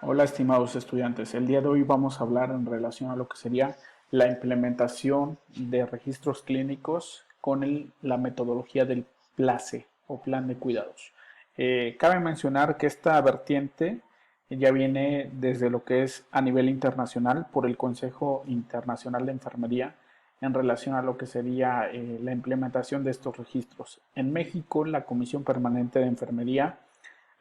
Hola, estimados estudiantes. El día de hoy vamos a hablar en relación a lo que sería la implementación de registros clínicos con la metodología del PLACE o Plan de Cuidados. Cabe mencionar que esta vertiente ya viene desde lo que es a nivel internacional por el Consejo Internacional de Enfermería en relación a lo que sería la implementación de estos registros. En México, la Comisión Permanente de Enfermería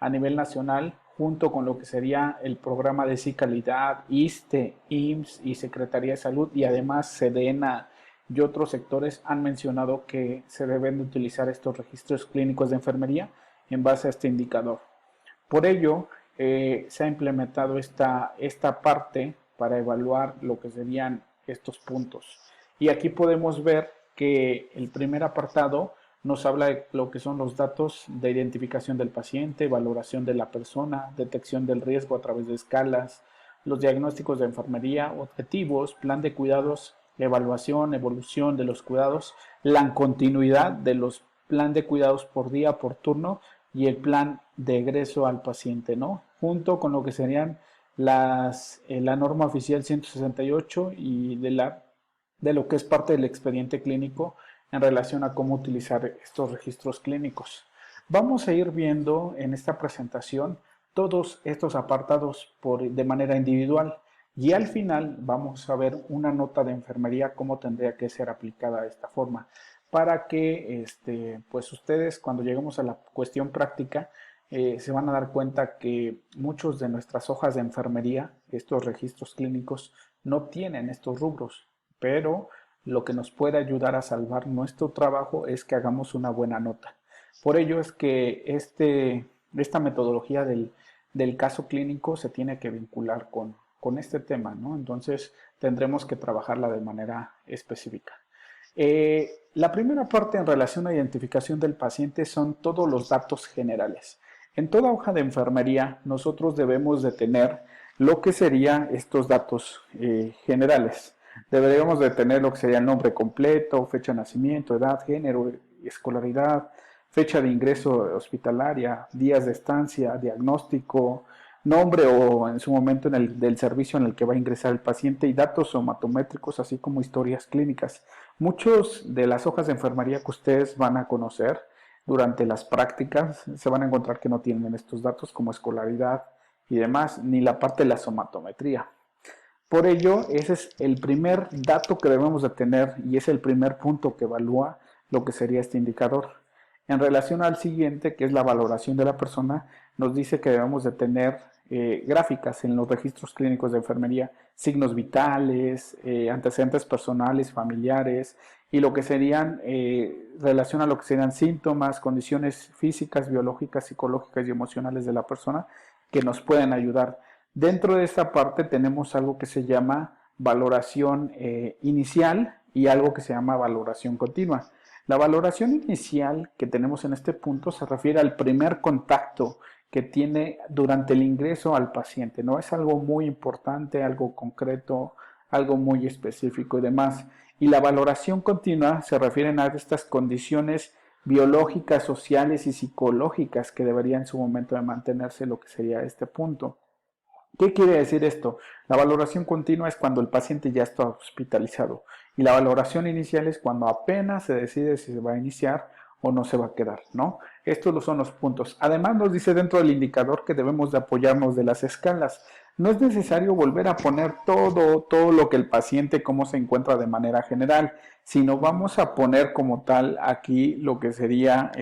a nivel nacional, junto con lo que sería el programa de Calidad, ISSSTE, IMSS y Secretaría de Salud, y además SEDENA y otros sectores han mencionado que se deben de utilizar estos registros clínicos de enfermería en base a este indicador. Por ello, se ha implementado esta parte para evaluar lo que serían estos puntos. Y aquí podemos ver que el primer apartado nos habla de lo que son los datos de identificación del paciente, valoración de la persona, detección del riesgo a través de escalas, los diagnósticos de enfermería, objetivos, plan de cuidados, evaluación, evolución de los cuidados, la continuidad de los plan de cuidados por día, por turno y el plan de egreso al paciente, ¿no? Junto con lo que serían la norma oficial 168 y de lo que es parte del expediente clínico en relación a cómo utilizar estos registros clínicos. Vamos a ir viendo en esta presentación todos estos apartados de manera individual y al final vamos a ver una nota de enfermería cómo tendría que ser aplicada de esta forma para que pues ustedes cuando lleguemos a la cuestión práctica se van a dar cuenta que muchos de nuestras hojas de enfermería, estos registros clínicos, no tienen estos rubros, pero lo que nos puede ayudar a salvar nuestro trabajo es que hagamos una buena nota. Por ello es que esta metodología del caso clínico se tiene que vincular con este tema, ¿no? Entonces tendremos que trabajarla de manera específica. La primera parte en relación a identificación del paciente son todos los datos generales. En toda hoja de enfermería nosotros debemos de tener lo que serían estos datos generales. Deberíamos de tener lo que sería el nombre completo, fecha de nacimiento, edad, género, escolaridad, fecha de ingreso hospitalaria, días de estancia, diagnóstico, nombre o en su momento del servicio en el que va a ingresar el paciente y datos somatométricos, así como historias clínicas. Muchos de las hojas de enfermería que ustedes van a conocer durante las prácticas se van a encontrar que no tienen estos datos como escolaridad y demás, ni la parte de la somatometría. Por ello, ese es el primer dato que debemos de tener y es el primer punto que evalúa lo que sería este indicador. En relación al siguiente, que es la valoración de la persona, nos dice que debemos de tener gráficas en los registros clínicos de enfermería, signos vitales, antecedentes personales, familiares y lo que serían, relación a lo que serían síntomas, condiciones físicas, biológicas, psicológicas y emocionales de la persona que nos pueden ayudar. Dentro de esta parte tenemos algo que se llama valoración inicial y algo que se llama valoración continua. La valoración inicial que tenemos en este punto se refiere al primer contacto que tiene durante el ingreso al paciente, ¿no? Es algo muy importante, algo concreto, algo muy específico y demás. Y la valoración continua se refiere a estas condiciones biológicas, sociales y psicológicas que deberían en su momento de mantenerse lo que sería este punto. ¿Qué quiere decir esto? La valoración continua es cuando el paciente ya está hospitalizado y la valoración inicial es cuando apenas se decide si se va a iniciar o no se va a quedar, ¿no? Estos son los puntos. Además nos dice dentro del indicador que debemos de apoyarnos de las escalas. No es necesario volver a poner todo lo que el paciente, cómo se encuentra de manera general, sino vamos a poner como tal aquí lo que sería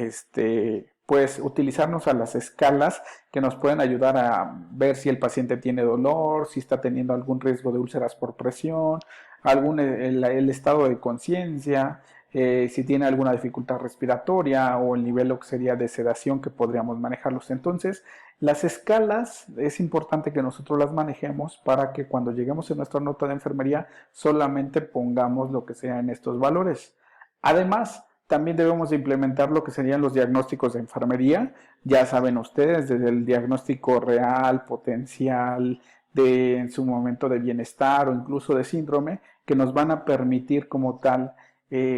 pues utilizarnos a las escalas que nos pueden ayudar a ver si el paciente tiene dolor, si está teniendo algún riesgo de úlceras por presión, el estado de conciencia, si tiene alguna dificultad respiratoria o el nivel que sería de sedación que podríamos manejarlos. Entonces, las escalas es importante que nosotros las manejemos para que cuando lleguemos a nuestra nota de enfermería solamente pongamos lo que sea en estos valores. Además, también debemos de implementar lo que serían los diagnósticos de enfermería. Ya saben ustedes, desde el diagnóstico real, potencial, de en su momento de bienestar o incluso de síndrome, que nos van a permitir como tal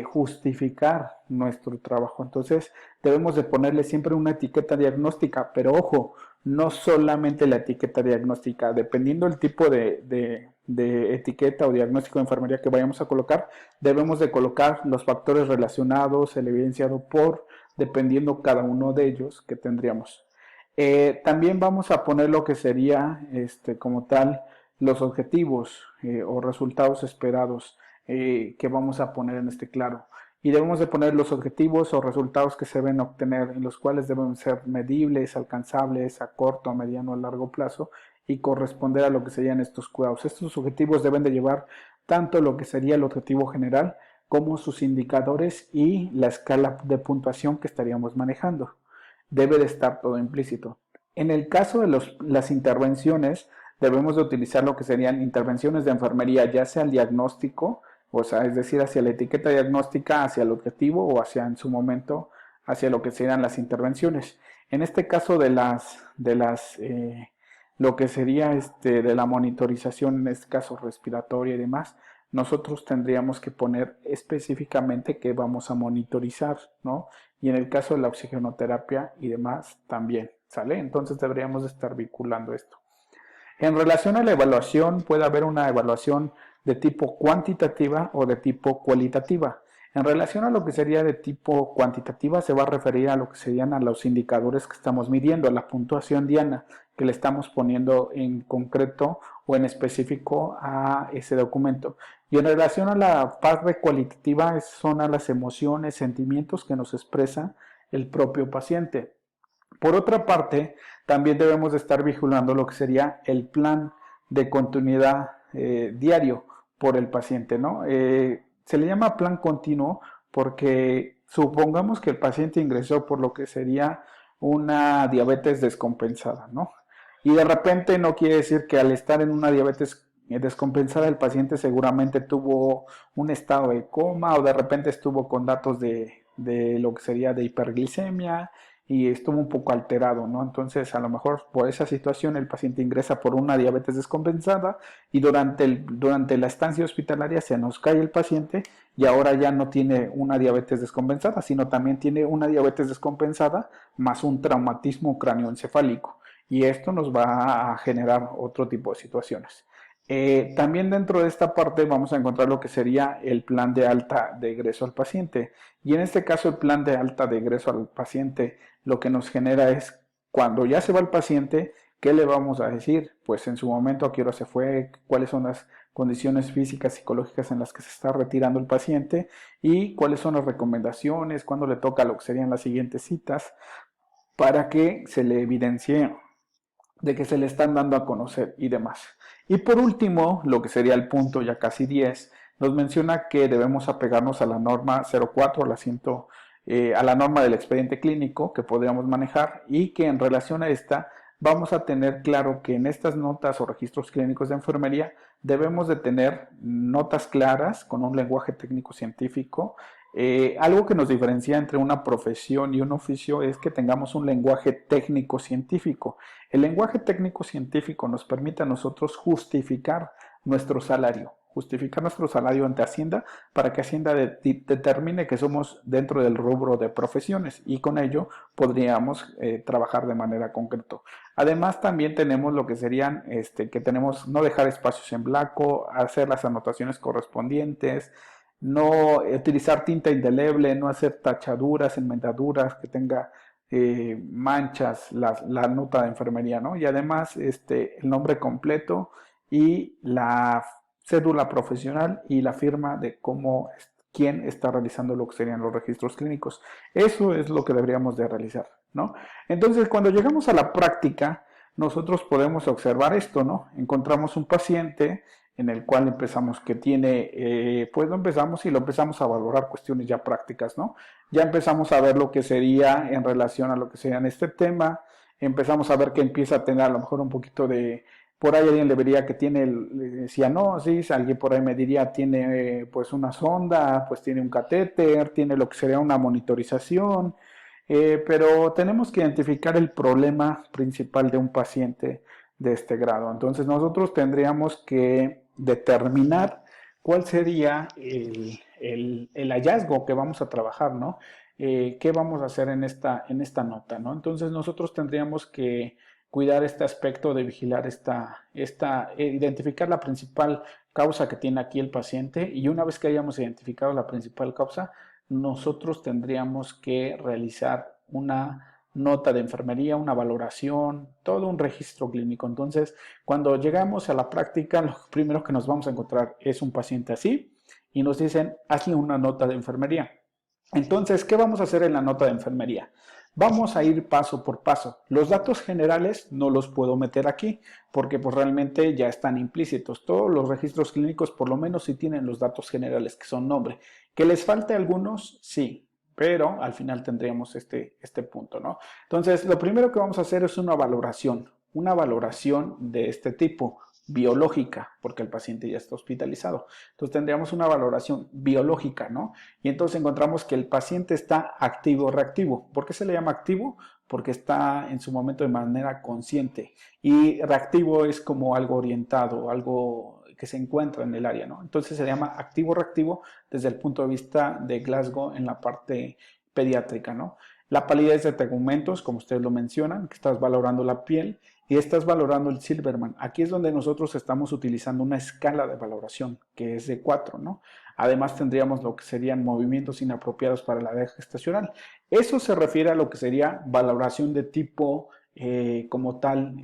justificar nuestro trabajo. Entonces debemos de ponerle siempre una etiqueta diagnóstica, pero ojo, no solamente la etiqueta diagnóstica, dependiendo del tipo de etiqueta o diagnóstico de enfermería que vayamos a colocar, debemos de colocar los factores relacionados, el evidenciado por, dependiendo cada uno de ellos que tendríamos. También vamos a poner lo que sería como tal los objetivos o resultados esperados que vamos a poner en este claro. Y debemos de poner los objetivos o resultados que se deben obtener, en los cuales deben ser medibles, alcanzables a corto, mediano o largo plazo y corresponder a lo que serían estos cuidados. Estos objetivos deben de llevar tanto lo que sería el objetivo general como sus indicadores y la escala de puntuación que estaríamos manejando. Debe de estar todo implícito. En el caso de las intervenciones, debemos de utilizar lo que serían intervenciones de enfermería, ya sea el diagnóstico, o sea, es decir, hacia la etiqueta diagnóstica, hacia el objetivo o hacia en su momento, hacia lo que serían las intervenciones. En este caso lo que sería de la monitorización, en este caso respiratoria y demás, nosotros tendríamos que poner específicamente qué vamos a monitorizar, ¿no? Y en el caso de la oxigenoterapia y demás también, ¿sale? Entonces deberíamos estar vinculando esto. En relación a la evaluación, puede haber una evaluación de tipo cuantitativa o de tipo cualitativa. En relación a lo que sería de tipo cuantitativa, se va a referir a lo que serían a los indicadores que estamos midiendo, a la puntuación diana que le estamos poniendo en concreto o en específico a ese documento. Y en relación a la parte cualitativa, son a las emociones, sentimientos que nos expresa el propio paciente. Por otra parte, también debemos de estar vigilando lo que sería el plan de continuidad diario por el paciente, ¿no? Se le llama plan continuo porque supongamos que el paciente ingresó por lo que sería una diabetes descompensada, ¿no? Y de repente no quiere decir que al estar en una diabetes descompensada el paciente seguramente tuvo un estado de coma o de repente estuvo con datos de lo que sería de hiperglicemia y estuvo un poco alterado, ¿no? Entonces, a lo mejor por esa situación el paciente ingresa por una diabetes descompensada y durante la estancia hospitalaria se nos cae el paciente y ahora ya no tiene una diabetes descompensada, sino también tiene una diabetes descompensada más un traumatismo cráneoencefálico. Y esto nos va a generar otro tipo de situaciones. También dentro de esta parte vamos a encontrar lo que sería el plan de alta de egreso al paciente. Y en este caso el plan de alta de egreso al paciente lo que nos genera es cuando ya se va el paciente, ¿qué le vamos a decir? Pues en su momento a qué hora se fue, cuáles son las condiciones físicas, psicológicas en las que se está retirando el paciente y cuáles son las recomendaciones, cuándo le toca lo que serían las siguientes citas para que se le evidencie de que se le están dando a conocer y demás. Y por último, lo que sería el punto ya casi 10, nos menciona que debemos apegarnos a la norma 04, a la norma del expediente clínico que podríamos manejar y que en relación a esta vamos a tener claro que en estas notas o registros clínicos de enfermería debemos de tener notas claras con un lenguaje técnico científico. Algo que nos diferencia entre una profesión y un oficio es que tengamos un lenguaje técnico científico. El lenguaje técnico científico nos permite a nosotros justificar nuestro salario ante Hacienda para que Hacienda determine que somos dentro del rubro de profesiones y con ello podríamos trabajar de manera concreta. Además también tenemos lo que serían que tenemos no dejar espacios en blanco, hacer las anotaciones correspondientes, no utilizar tinta indeleble, no hacer tachaduras, enmendaduras que tenga manchas la nota de enfermería, ¿no? Y además el nombre completo y la cédula profesional y la firma de quién está realizando lo que serían los registros clínicos. Eso es lo que deberíamos de realizar, ¿no? Entonces, cuando llegamos a la práctica, nosotros podemos observar esto, ¿no? Encontramos un paciente en el cual empezamos que tiene, pues lo empezamos y lo empezamos a valorar cuestiones ya prácticas, ¿no? Ya empezamos a ver lo que sería en relación a lo que sería en este tema, empezamos a ver que empieza a tener a lo mejor un poquito de, por ahí alguien le vería que tiene cianosis, alguien por ahí me diría tiene pues una sonda, pues tiene un catéter, tiene lo que sería una monitorización, pero tenemos que identificar el problema principal de un paciente de este grado. Entonces nosotros tendríamos que determinar cuál sería el hallazgo que vamos a trabajar, ¿no? ¿Qué vamos a hacer en esta nota, ¿no? Entonces nosotros tendríamos que cuidar este aspecto de vigilar identificar la principal causa que tiene aquí el paciente, y una vez que hayamos identificado la principal causa, nosotros tendríamos que realizar una nota de enfermería, una valoración, todo un registro clínico. Entonces, cuando llegamos a la práctica, lo primero que nos vamos a encontrar es un paciente así y nos dicen, hazle una nota de enfermería. Entonces, ¿qué vamos a hacer en la nota de enfermería? Vamos a ir paso por paso. Los datos generales no los puedo meter aquí porque pues realmente ya están implícitos. Todos los registros clínicos por lo menos sí tienen los datos generales que son nombre. ¿Que les falte algunos? Sí, pero al final tendríamos este punto, ¿no? Entonces, lo primero que vamos a hacer es una valoración de este tipo, biológica, porque el paciente ya está hospitalizado. Entonces tendríamos una valoración biológica, ¿no? Y entonces encontramos que el paciente está activo o reactivo. ¿Por qué se le llama activo? Porque está en su momento de manera consciente. Y reactivo es como algo orientado, algo que se encuentra en el área, ¿no? Entonces se llama activo-reactivo desde el punto de vista de Glasgow en la parte pediátrica, ¿no? La palidez de tegumentos, como ustedes lo mencionan, que estás valorando la piel y estás valorando el Silverman. Aquí es donde nosotros estamos utilizando una escala de valoración que es de 4, ¿no? Además tendríamos lo que serían movimientos inapropiados para la edad gestacional. Eso se refiere a lo que sería valoración de tipo como tal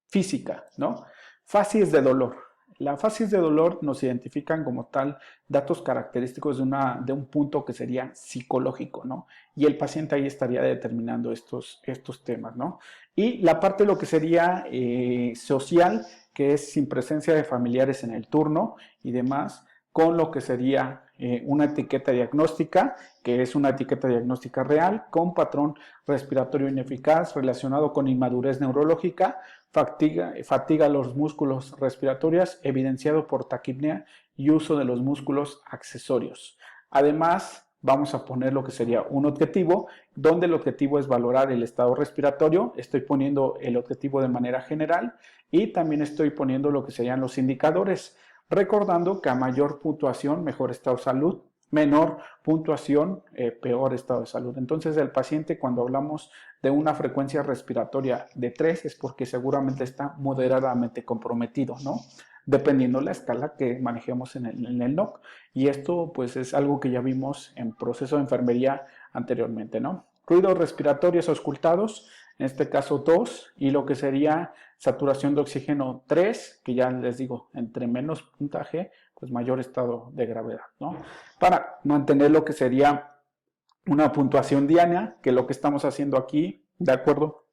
física, ¿no? Fases de dolor. Las fases de dolor nos identifican como tal datos característicos de un punto que sería psicológico, ¿no? Y el paciente ahí estaría determinando estos temas, ¿no? Y la parte de lo que sería social, que es sin presencia de familiares en el turno y demás, con lo que sería una etiqueta diagnóstica, que es una etiqueta diagnóstica real, con patrón respiratorio ineficaz relacionado con inmadurez neurológica, fatiga los músculos respiratorios, evidenciado por taquipnea y uso de los músculos accesorios. Además, vamos a poner lo que sería un objetivo, donde el objetivo es valorar el estado respiratorio. Estoy poniendo el objetivo de manera general y también estoy poniendo lo que serían los indicadores, recordando que a mayor puntuación, mejor estado de salud, menor puntuación, peor estado de salud. Entonces el paciente, cuando hablamos de una frecuencia respiratoria de 3 es porque seguramente está moderadamente comprometido, ¿no? Dependiendo la escala que manejemos en el NOC. Y esto pues es algo que ya vimos en proceso de enfermería anteriormente, ¿no? Ruidos respiratorios auscultados, en este caso 2, y lo que sería saturación de oxígeno 3, que ya les digo, entre menos puntaje, pues mayor estado de gravedad, ¿no? Para mantener lo que sería una puntuación diana, que lo que estamos haciendo aquí, de acuerdo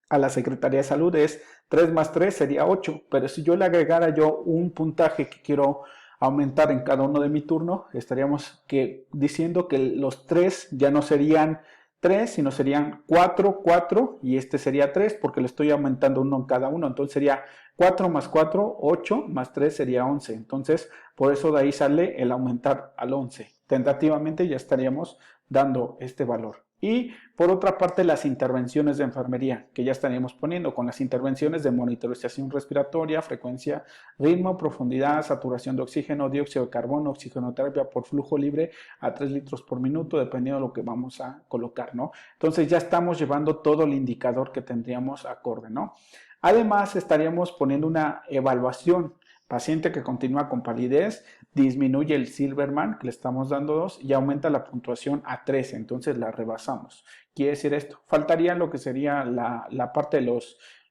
a la Secretaría de Salud, es 3 más 3 sería 8, pero si yo le agregara yo un puntaje que quiero aumentar en cada uno de mi turno, estaríamos diciendo que los 3 ya no serían 3, sino serían 4, 4, y este sería 3 porque le estoy aumentando uno en cada uno, entonces sería 4 más 4, 8, más 3 sería 11, entonces por eso de ahí sale el aumentar al 11. Tentativamente ya estaríamos dando este valor. Y por otra parte, las intervenciones de enfermería, que ya estaríamos poniendo con las intervenciones de monitorización respiratoria, frecuencia, ritmo, profundidad, saturación de oxígeno, dióxido de carbono, oxigenoterapia por flujo libre a 3 litros por minuto, dependiendo de lo que vamos a colocar, ¿no? Entonces ya estamos llevando todo el indicador que tendríamos acorde, ¿no? Además, estaríamos poniendo una evaluación. Paciente que continúa con palidez, disminuye el Silverman, que le estamos dando 2, y aumenta la puntuación a 13, entonces la rebasamos. Quiere decir esto, faltaría lo que sería la parte de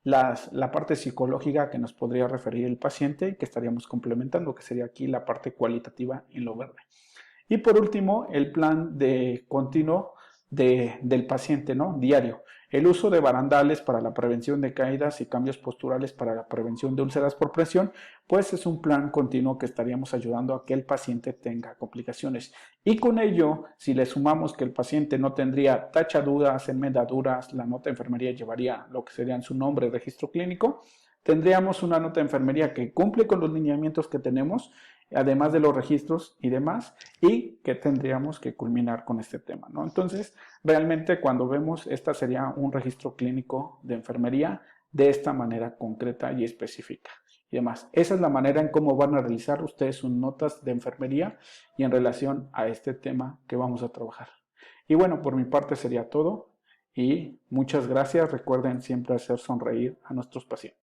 la parte psicológica que nos podría referir el paciente y que estaríamos complementando, que sería aquí la parte cualitativa en lo verde. Y por último, el plan de continuo del paciente, ¿no? Diario. El uso de barandales para la prevención de caídas y cambios posturales para la prevención de úlceras por presión, pues es un plan continuo que estaríamos ayudando a que el paciente tenga complicaciones. Y con ello, si le sumamos que el paciente no tendría tachaduras, enmendaduras, la nota de enfermería llevaría lo que serían su nombre, registro clínico, tendríamos una nota de enfermería que cumple con los lineamientos que tenemos, además de los registros y demás, y que tendríamos que culminar con este tema, ¿no? Entonces, realmente cuando vemos, esta sería un registro clínico de enfermería de esta manera concreta y específica y demás. Esa es la manera en cómo van a realizar ustedes sus notas de enfermería y en relación a este tema que vamos a trabajar. Y bueno, por mi parte sería todo. Y muchas gracias. Recuerden siempre hacer sonreír a nuestros pacientes.